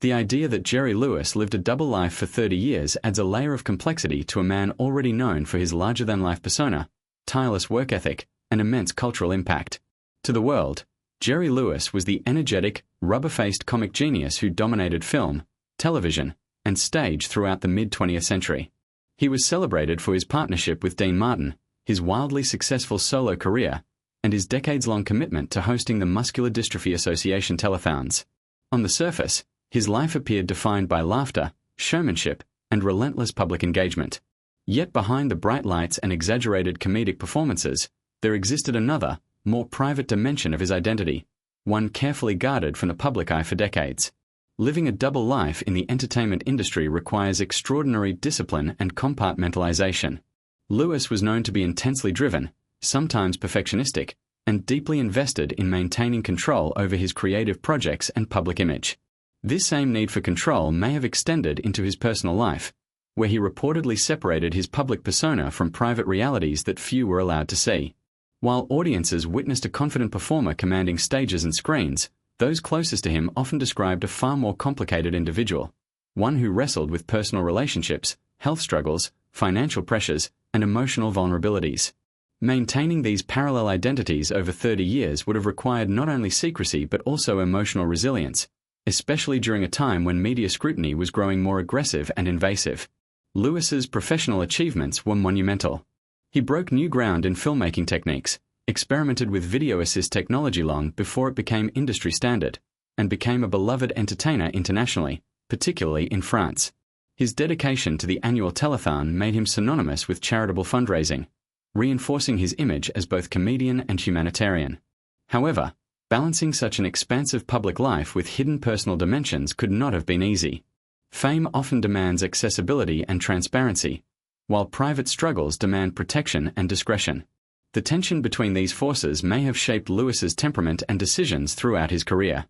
The idea that Jerry Lewis lived a double life for 30 years adds a layer of complexity to a man already known for his larger-than-life persona, tireless work ethic, and immense cultural impact. To the world, Jerry Lewis was the energetic, rubber-faced comic genius who dominated film, television, and stage throughout the mid-20th century. He was celebrated for his partnership with Dean Martin, his wildly successful solo career, and his decades-long commitment to hosting the Muscular Dystrophy Association telethons. On the surface, his life appeared defined by laughter, showmanship, and relentless public engagement. Yet behind the bright lights and exaggerated comedic performances, there existed another, more private dimension of his identity, one carefully guarded from the public eye for decades. Living a double life in the entertainment industry requires extraordinary discipline and compartmentalization. Lewis was known to be intensely driven, sometimes perfectionistic, and deeply invested in maintaining control over his creative projects and public image. This same need for control may have extended into his personal life, where he reportedly separated his public persona from private realities that few were allowed to see. While audiences witnessed a confident performer commanding stages and screens, those closest to him often described a far more complicated individual, one who wrestled with personal relationships, health struggles, financial pressures, and emotional vulnerabilities. Maintaining these parallel identities over 30 years would have required not only secrecy but also emotional resilience, especially during a time when media scrutiny was growing more aggressive and invasive. Lewis's professional achievements were monumental. He broke new ground in filmmaking techniques, experimented with video assist technology long before it became industry standard, and became a beloved entertainer internationally, particularly in France. His dedication to the annual telethon made him synonymous with charitable fundraising, reinforcing his image as both comedian and humanitarian. However, balancing such an expansive public life with hidden personal dimensions could not have been easy. Fame often demands accessibility and transparency, while private struggles demand protection and discretion. The tension between these forces may have shaped Lewis's temperament and decisions throughout his career.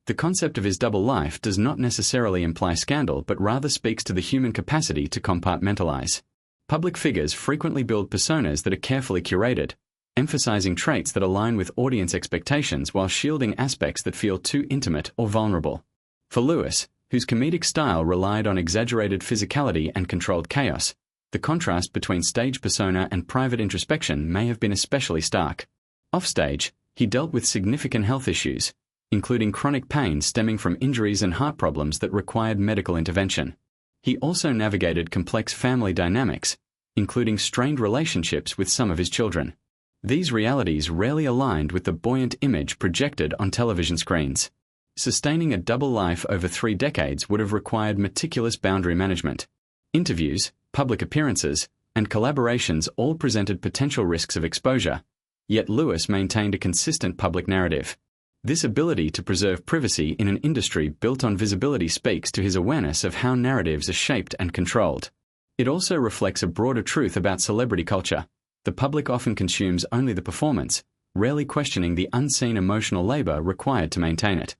The concept of his double life does not necessarily imply scandal but rather speaks to the human capacity to compartmentalize. Public figures frequently build personas that are carefully curated, emphasizing traits that align with audience expectations while shielding aspects that feel too intimate or vulnerable. For Lewis, whose comedic style relied on exaggerated physicality and controlled chaos, the contrast between stage persona and private introspection may have been especially stark. Offstage, he dealt with significant health issues, including chronic pain stemming from injuries and heart problems that required medical intervention. He also navigated complex family dynamics, including strained relationships with some of his children. These realities rarely aligned with the buoyant image projected on television screens. Sustaining a double life over 3 decades would have required meticulous boundary management. Interviews, public appearances, and collaborations all presented potential risks of exposure, yet Lewis maintained a consistent public narrative. This ability to preserve privacy in an industry built on visibility speaks to his awareness of how narratives are shaped and controlled. It also reflects a broader truth about celebrity culture. The public often consumes only the performance, rarely questioning the unseen emotional labor required to maintain it.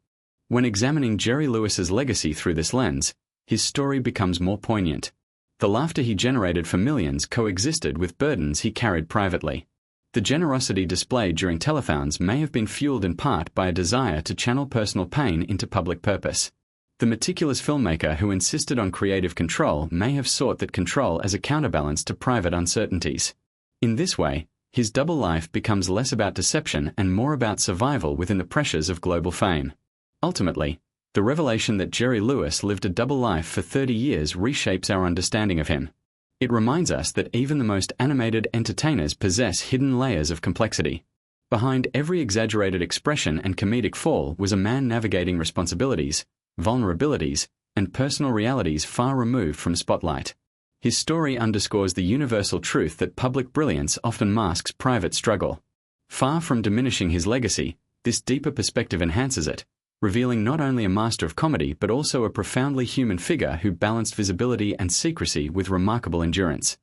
When examining Jerry Lewis's legacy through this lens, his story becomes more poignant. The laughter he generated for millions coexisted with burdens he carried privately. The generosity displayed during telethons may have been fueled in part by a desire to channel personal pain into public purpose. The meticulous filmmaker who insisted on creative control may have sought that control as a counterbalance to private uncertainties. In this way, his double life becomes less about deception and more about survival within the pressures of global fame. Ultimately, the revelation that Jerry Lewis lived a double life for 30 years reshapes our understanding of him. It reminds us that even the most animated entertainers possess hidden layers of complexity. Behind every exaggerated expression and comedic fall was a man navigating responsibilities, vulnerabilities, and personal realities far removed from spotlight. His story underscores the universal truth that public brilliance often masks private struggle. Far from diminishing his legacy, this deeper perspective enhances it, revealing not only a master of comedy but also a profoundly human figure who balanced visibility and secrecy with remarkable endurance.